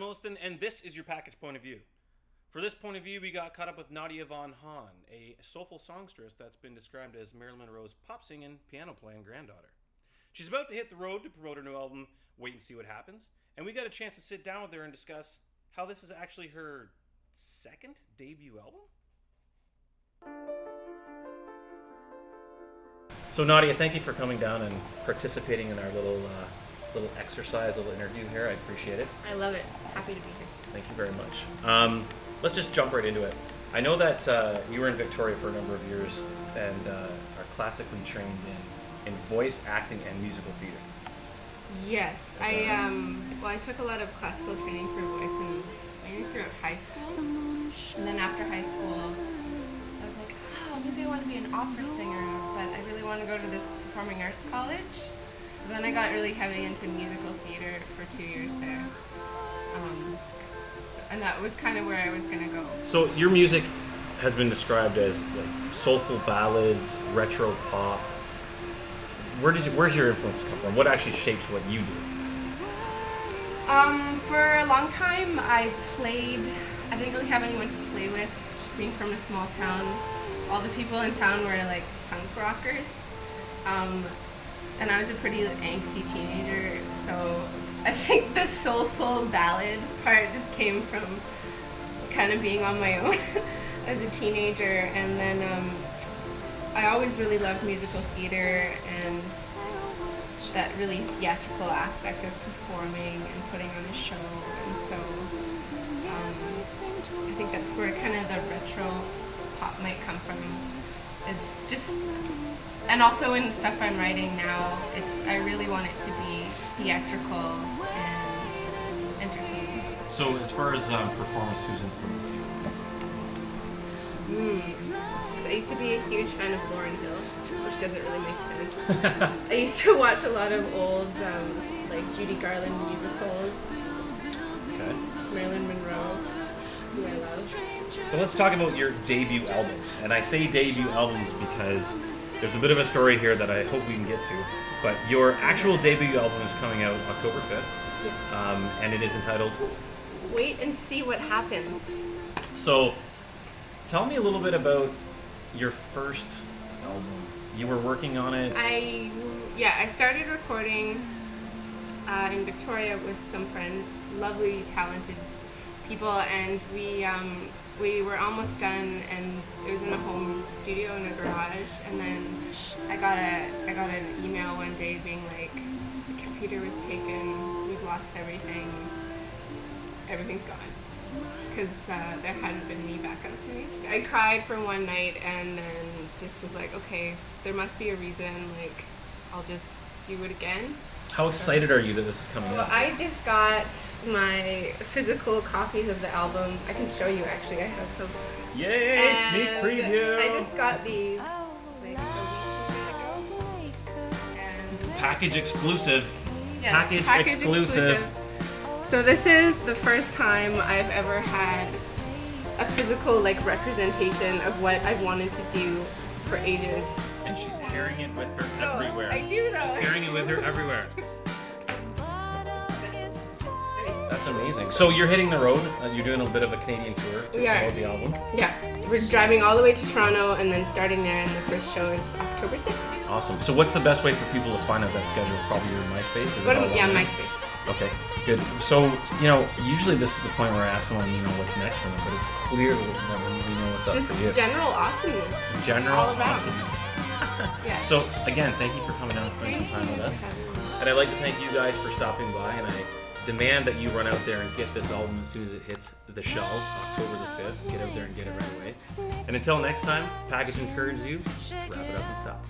Williston, and this is your package point of view. For this point of view, we got caught up with Nadia von Hahn, a soulful songstress that's been described as Marilyn Monroe's pop-singing, piano-playing granddaughter. She's about to hit the road to promote her new album, Wait and See What Happens, and we got a chance to sit down with her and discuss how this is actually her second debut album? So Nadia, thank you for coming down and participating in our little exercise, little interview here. I appreciate it. I love it. Happy to be here. Thank you very much. Let's just jump right into it. I know that you were in Victoria for a number of years and are classically trained in voice, acting, and musical theater. Yes, I took a lot of classical training for voice and mainly throughout high school. And then after high school, I was like, oh, maybe I want to be an opera singer, but I really want to go to this performing arts college. So then I got really heavy into musical theater for 2 years there. And that was kind of where I was going to go. So your music has been described as like soulful ballads, retro pop. Where's your influence come from? What actually shapes what you do? For a long time, I didn't really have anyone to play with. Being from a small town, all the people in town were like punk rockers. And I was a pretty angsty teenager, so I think the soulful ballads part just came from kind of being on my own as a teenager. And then I always really loved musical theater and that really theatrical aspect of performing and putting on a show. And so I think that's where kind of the retro pop might come from, is just, and also in the stuff I'm writing now, I really want it to be theatrical and entertaining. So as far as performance, who's influenced you? I used to be a huge fan of Lauryn Hill, which doesn't really make sense. I used to watch a lot of old like Judy Garland musicals. Okay. Marilyn Monroe, who I love. So let's talk about your debut album. And I say debut albums because there's a bit of a story here that I hope we can get to. But your actual debut album is coming out October 5th. Yes. And it is entitled Wait and See What Happens. So tell me a little bit about your first album. You were working on it? I started recording in Victoria with some friends, lovely, talented people, and we were almost done, and it was in a home studio in a garage, and then I got an email one day being like, the computer was taken, we've lost everything's gone. Because there hadn't been any backups for me. I cried for one night and then just was like, okay, there must be a reason, like, I'll just do it again. How excited are you that this is coming out? I just got my physical copies of the album. I can show you, actually, I have some. Yay, and sneak preview! I just got these like a week ago. And package exclusive. Yes, package exclusive. So this is the first time I've ever had a physical like representation of what I've wanted to do for ages. And she's carrying it with her everywhere. I do though. She's carrying it with her everywhere. That's amazing. So you're hitting the road. You're doing a bit of a Canadian tour to promote the album. Yeah. We're driving all the way to Toronto and then starting there, and the first show is October 6th. Awesome. So what's the best way for people to find out that schedule? Probably your MySpace? MySpace. Okay, good. So, usually this is the point where I ask someone, what's next for them, but it's clear that we know what's up for you. Just general awesomeness. General all around. awesomeness. Yeah. So, again, thank you for coming out and spending some time with us. And I'd like to thank you guys for stopping by, and I demand that you run out there and get this album as soon as it hits the shelves, October the 5th. Get out there and get it right away. And until next time, package encourages you, wrap it up and stop.